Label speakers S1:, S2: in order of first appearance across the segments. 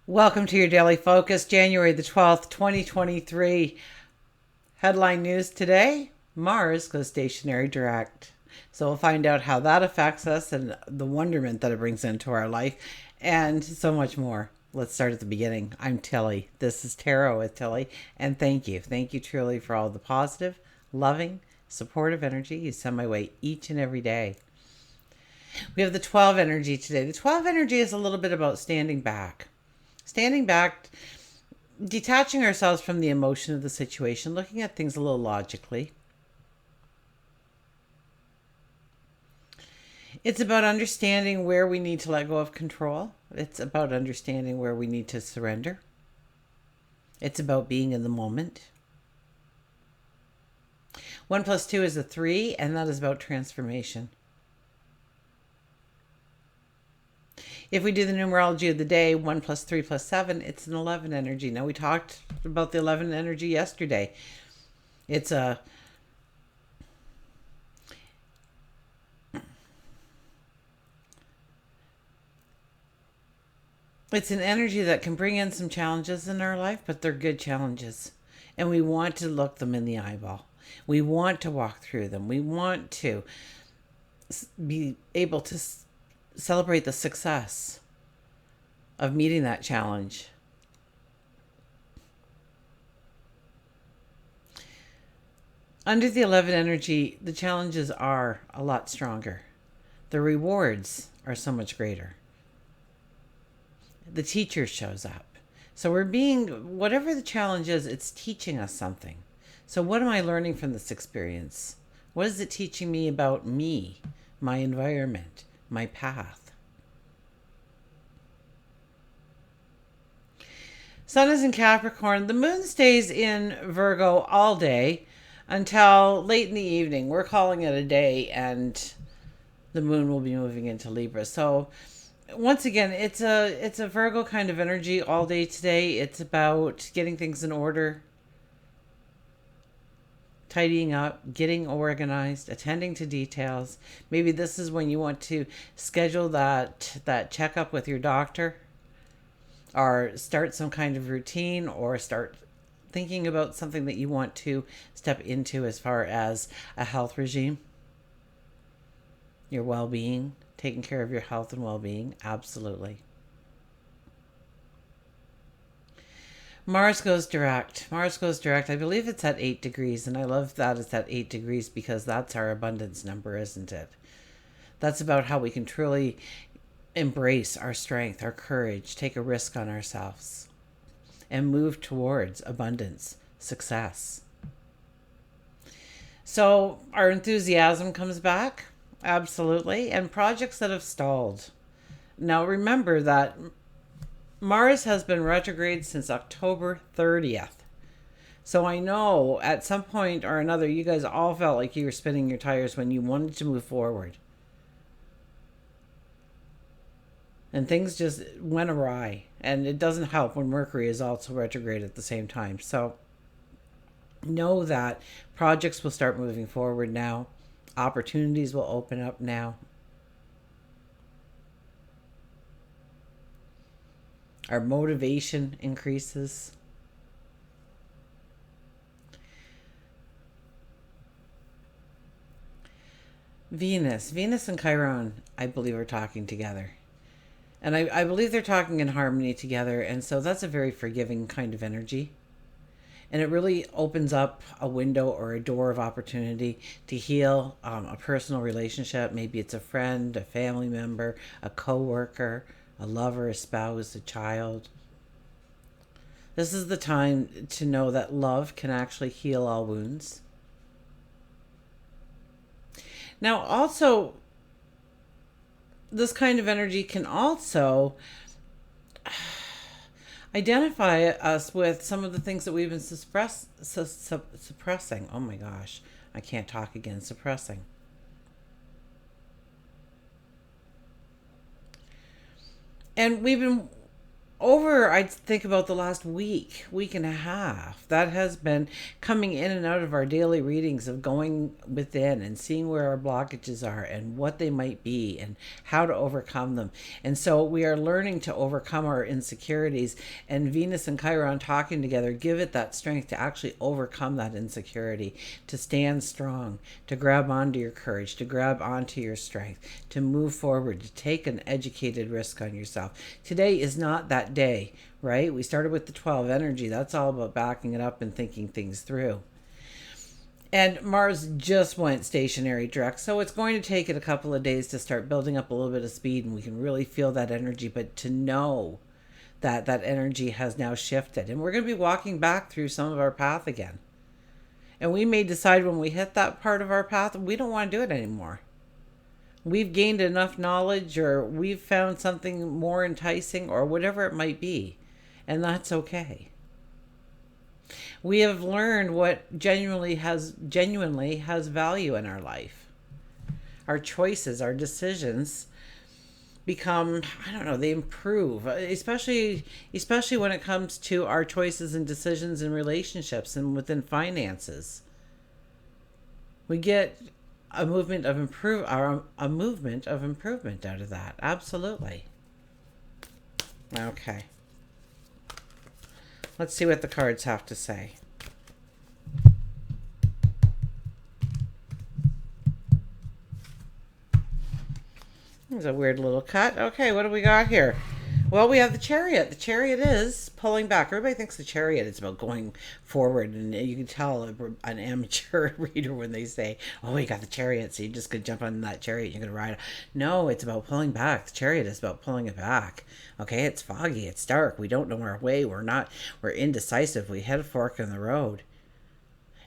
S1: Welcome to your daily focus, January the 12th, 2023. Headline news today: Mars goes stationary direct. So we'll find out how that affects us and the wonderment that it brings into our life and so much more. Let's start at the beginning. I'm Tilly. This is Tarot with Tilly. And thank you. Thank you truly for all the positive, loving, supportive energy you send my way each and every day. We have the 12 energy today. The 12 energy is a little bit about standing back. Standing back, detaching ourselves from the emotion of the situation, looking at things a little logically. It's about understanding where we need to let go of control. It's about understanding where we need to surrender. It's about being in the moment. 1 plus 2 is a 3, and that is about transformation. If we do the numerology of the day, 1 plus 3 plus 7, it's an 11 energy. Now, we talked about the 11 energy yesterday. It's an energy that can bring in some challenges in our life, but they're good challenges. And we want to look them in the eyeball. We want to walk through them. We want to be able to celebrate the success of meeting that challenge. Under the 11 energy, the challenges are a lot stronger. The rewards are so much greater. The teacher shows up. So whatever the challenge is, it's teaching us something. So what am I learning from this experience? What is it teaching me about me, my environment, my path? Sun is in Capricorn. The moon stays in Virgo all day until late in the evening. We're calling it a day, and the moon will be moving into Libra. So once again, it's a Virgo kind of energy all day today. It's about getting things in order, tidying up, getting organized, attending to details. Maybe this is when you want to schedule that checkup with your doctor, or start some kind of routine, or start thinking about something that you want to step into as far as a health regime, your well-being, taking care of your health and well-being. Absolutely. Mars goes direct. Mars goes direct. I believe it's at 8 degrees, and I love that it's at 8 degrees because that's our abundance number, isn't it? That's about how we can truly embrace our strength, our courage, take a risk on ourselves, and move towards abundance, success. So our enthusiasm comes back, absolutely, and projects that have stalled. Now remember that Mars has been retrograde since October 30th. So I know at some point or another, you guys all felt like you were spinning your tires when you wanted to move forward. And things just went awry. And it doesn't help when Mercury is also retrograde at the same time. So know that projects will start moving forward now. Opportunities will open up now. Our motivation increases. Venus and Chiron, I believe, are talking together. And I believe they're talking in harmony together. And so that's a very forgiving kind of energy. And it really opens up a window or a door of opportunity to heal a personal relationship. Maybe it's a friend, a family member, a coworker, a lover, a spouse, a child. This is the time to know that love can actually heal all wounds. Now, also, this kind of energy can also identify us with some of the things that we've been suppressing. Oh my gosh, I can't talk again. Suppressing. And we've been over, I think about the last week and a half, that has been coming in and out of our daily readings of going within and seeing where our blockages are and what they might be and how to overcome them. And so we are learning to overcome our insecurities, and Venus and Chiron talking together give it that strength to actually overcome that insecurity, to stand strong, to grab onto your courage, to grab onto your strength, to move forward, to take an educated risk on yourself. Today is not that day, right? We started with the 12 energy. That's all about backing it up and thinking things through. And Mars just went stationary direct, so it's going to take it a couple of days to start building up a little bit of speed, and we can really feel that energy. But to know that that energy has now shifted, and we're going to be walking back through some of our path again. And we may decide when we hit that part of our path, we don't want to do it anymore. We've gained enough knowledge, or we've found something more enticing, or whatever it might be. And that's okay. We have learned what genuinely has value in our life. Our choices, our decisions become, I don't know, they improve, especially when it comes to our choices and decisions in relationships and within finances. We get a movement of improvement out of that. Absolutely. Okay. Let's see what the cards have to say. There's a weird little cut. Okay, what do we got here? Well, we have the Chariot. The Chariot is pulling back. Everybody thinks the Chariot is about going forward, and you can tell an amateur reader when they say, oh, you got the Chariot, so you just could jump on that Chariot, you're going to ride it. No, it's about pulling back. The Chariot is about pulling it back. Okay, it's foggy, it's dark, we don't know our way, we're indecisive, we hit a fork in the road.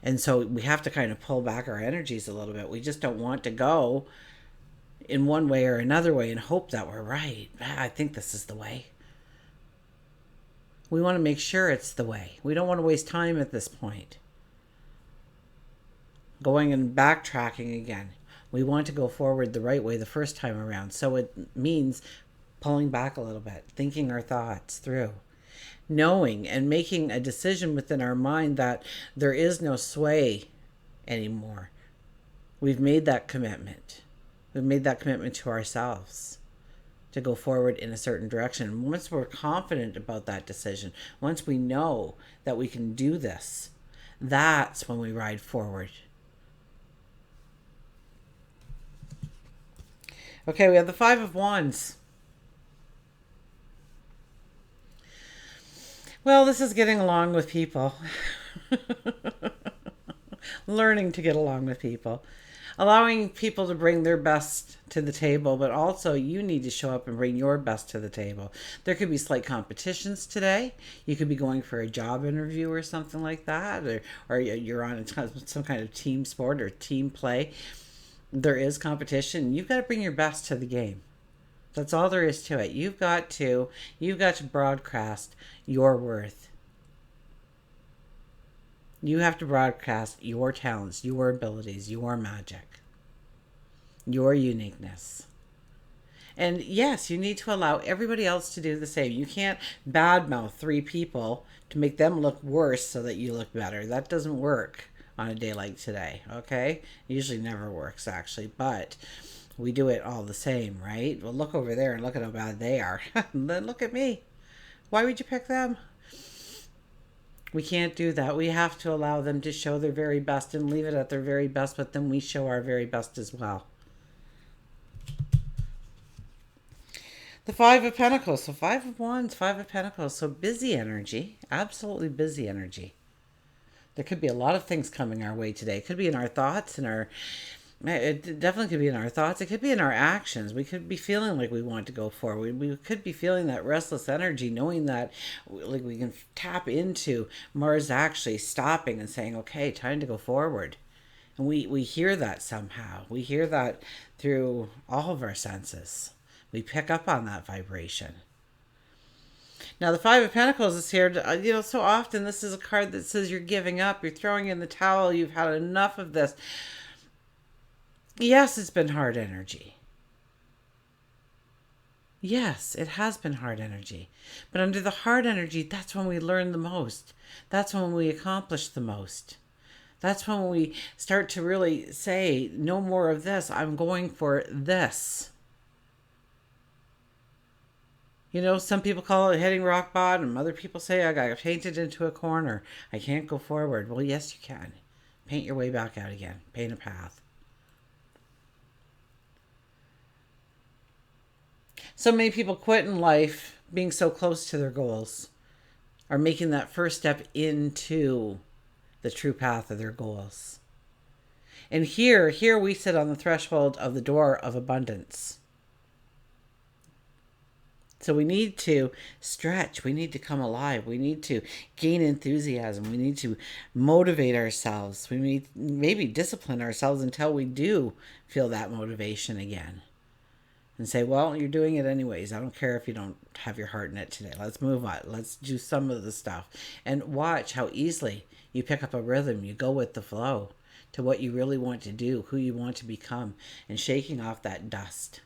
S1: And so we have to kind of pull back our energies a little bit. We just don't want to go in one way or another way and hope that we're right. I think this is the way. We want to make sure it's the way. We don't want to waste time at this point. Going and backtracking again. We want to go forward the right way the first time around. So it means pulling back a little bit, thinking our thoughts through, knowing and making a decision within our mind that there is no sway anymore. We've made that commitment. We've made that commitment to ourselves to go forward in a certain direction. Once we're confident about that decision, once we know that we can do this, that's when we ride forward. Okay, we have the Five of Wands. Well, this is getting along with people. Learning to get along with people. Allowing people to bring their best to the table, but also you need to show up and bring your best to the table. There could be slight competitions today. You could be going for a job interview or something like that, or you're on some kind of team sport or team play. There is competition. You've got to bring your best to the game. That's all there is to it. You've got to broadcast your worth. You have to broadcast your talents, your abilities, your magic, your uniqueness. And yes, you need to allow everybody else to do the same. You can't badmouth 3 people to make them look worse so that you look better. That doesn't work on a day like today, okay? It usually never works, actually, but we do it all the same, right? Well, look over there and look at how bad they are. Then look at me. Why would you pick them? We can't do that. We have to allow them to show their very best and leave it at their very best, but then we show our very best as well. The Five of Pentacles. So Five of Wands, Five of Pentacles. So busy energy. Absolutely busy energy. There could be a lot of things coming our way today. It could be in our thoughts and it definitely could be in our thoughts. It could be in our actions. We could be feeling like we want to go forward. We could be feeling that restless energy, knowing that like we can tap into Mars actually stopping and saying, okay, time to go forward. And we hear that somehow. We hear that through all of our senses. We pick up on that vibration. Now, the Five of Pentacles is here. So often this is a card that says you're giving up. You're throwing in the towel. You've had enough of this. Yes, it's been hard energy. Yes, it has been hard energy. But under the hard energy, that's when we learn the most. That's when we accomplish the most. That's when we start to really say, no more of this. I'm going for this. You know, some people call it hitting rock bottom. Other people say, I got painted into a corner. I can't go forward. Well, yes, you can. Paint your way back out again. Paint a path. So many people quit in life being so close to their goals, are making that first step into the true path of their goals. And here we sit on the threshold of the door of abundance. So we need to stretch. We need to come alive. We need to gain enthusiasm. We need to motivate ourselves. We need maybe discipline ourselves until we do feel that motivation again. And say, well, you're doing it anyways. I don't care if you don't have your heart in it today. Let's move on. Let's do some of the stuff. And watch how easily you pick up a rhythm. You go with the flow to what you really want to do, who you want to become, and shaking off that dust.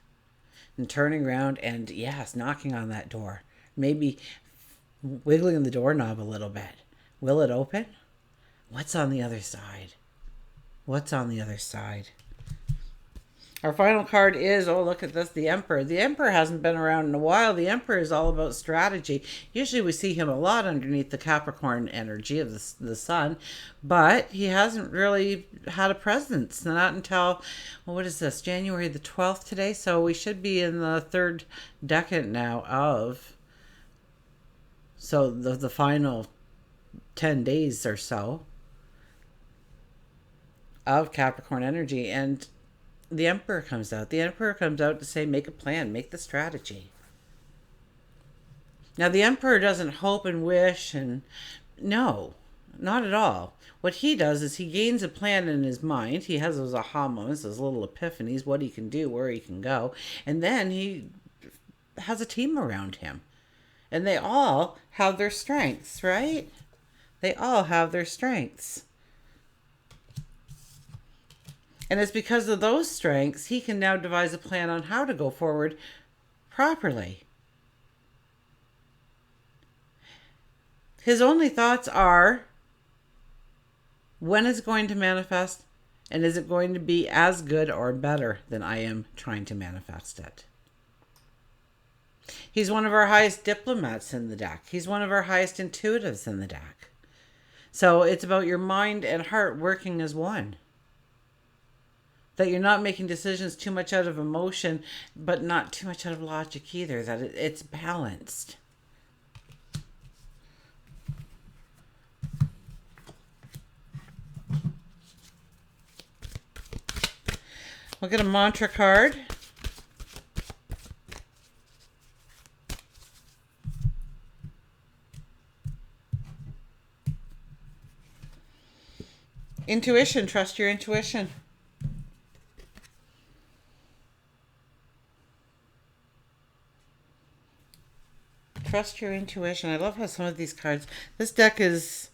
S1: And turning around and, yes, knocking on that door. Maybe wiggling the doorknob a little bit. Will it open? What's on the other side? What's on the other side? Our final card is, oh, look at this, the Emperor. The Emperor hasn't been around in a while. The Emperor is all about strategy. Usually we see him a lot underneath the Capricorn energy of the sun, but he hasn't really had a presence. Not until, well, what is this, January the 12th today? So we should be in the third decade now of, so the final 10 days or so of Capricorn energy. And the Emperor comes out. The Emperor comes out to say, make a plan, make the strategy. Now, the Emperor doesn't hope and wish and no, not at all. What he does is he gains a plan in his mind. He has those aha moments, those little epiphanies, what he can do, where he can go. And then he has a team around him. And they all have their strengths, right? They all have their strengths. And it's because of those strengths, he can now devise a plan on how to go forward properly. His only thoughts are, when is it going to manifest? And is it going to be as good or better than I am trying to manifest it? He's one of our highest diplomats in the deck. He's one of our highest intuitives in the deck. So it's about your mind and heart working as one. That you're not making decisions too much out of emotion, but not too much out of logic either. That it's balanced. We'll get a mantra card. Intuition. Trust your intuition. Trust your intuition. I love how some of these cards, this deck has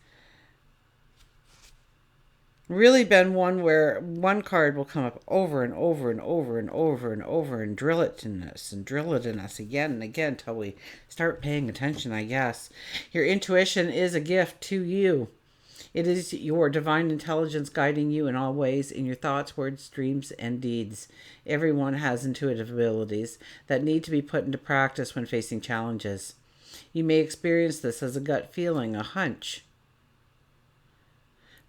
S1: really been one where one card will come up over and over and over and over and over and drill it in us and drill it in us again and again until we start paying attention, I guess. Your intuition is a gift to you. It is your divine intelligence guiding you in all ways in your thoughts, words, dreams, and deeds. Everyone has intuitive abilities that need to be put into practice when facing challenges. You may experience this as a gut feeling, a hunch.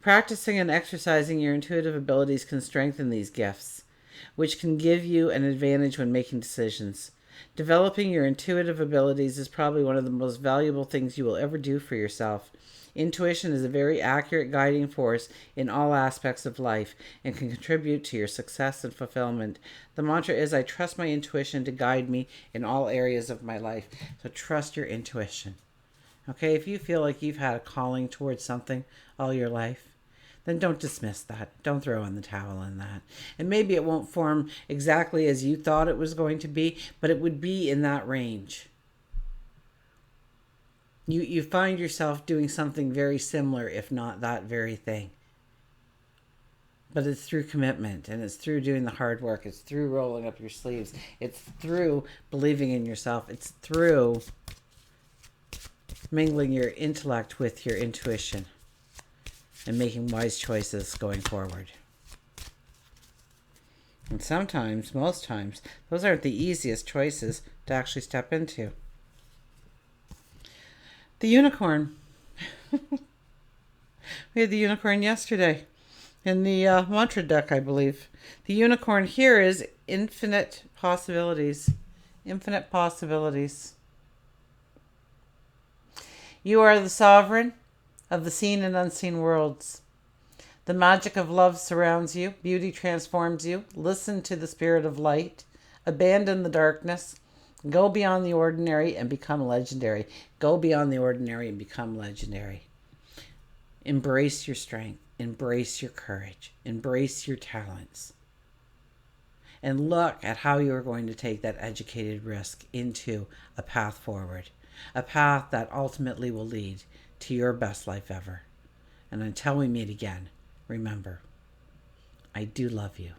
S1: Practicing and exercising your intuitive abilities can strengthen these gifts, which can give you an advantage when making decisions. Developing your intuitive abilities is probably one of the most valuable things you will ever do for yourself. Intuition is a very accurate guiding force in all aspects of life and can contribute to your success and fulfillment. The mantra is, I trust my intuition to guide me in all areas of my life. So trust your intuition. Okay, if you feel like you've had a calling towards something all your life, then don't dismiss that. Don't throw in the towel in that. And maybe it won't form exactly as you thought it was going to be, but it would be in that range. You find yourself doing something very similar, if not that very thing. But it's through commitment, and it's through doing the hard work. It's through rolling up your sleeves. It's through believing in yourself. It's through mingling your intellect with your intuition and making wise choices going forward. And sometimes, most times, those aren't the easiest choices to actually step into. The unicorn. We had the unicorn yesterday in the mantra deck, I believe. The unicorn here is infinite possibilities. Infinite possibilities. You are the sovereign of the seen and unseen worlds. The magic of love surrounds you. Beauty transforms you. Listen to the spirit of light. Abandon the darkness. Go beyond the ordinary and become legendary. Go beyond the ordinary and become legendary. Embrace your strength. Embrace your courage. Embrace your talents. And look at how you are going to take that educated risk into a path forward. A path that ultimately will lead to your best life ever. And until we meet again, remember, I do love you.